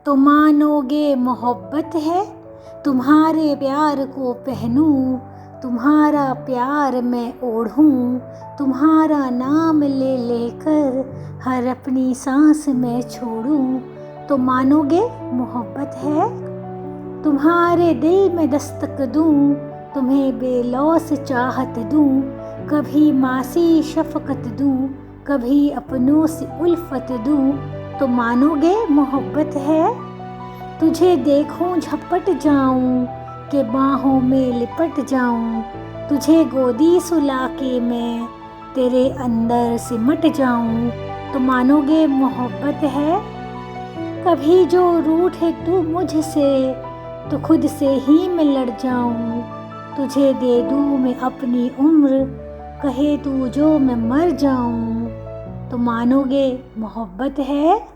तो मानोगे मोहब्बत है। तुम्हारे प्यार को पहनूं, तुम्हारा प्यार मैं ओढ़ूं, तुम्हारा नाम ले लेकर हर अपनी सांस में छोड़ूं, तो मानोगे मोहब्बत है। तुम्हारे दिल में दस्तक दूं, तुम्हें बेलौस चाहत दूं, कभी मासी शफकत दूं, कभी अपनों से उल्फत दूं, तो मानोगे मोहब्बत है। तुझे देखूं झपट जाऊं कि बाहों में लिपट जाऊं, तुझे गोदी सुला के मैं तेरे अंदर सिमट जाऊं, तो मानोगे मोहब्बत है। कभी जो रूठे तू मुझसे तो खुद से ही मैं लड़ जाऊं, तुझे दे दूं मैं अपनी उम्र, कहे तू जो मैं मर जाऊं, तो मानोगे मोहब्बत है।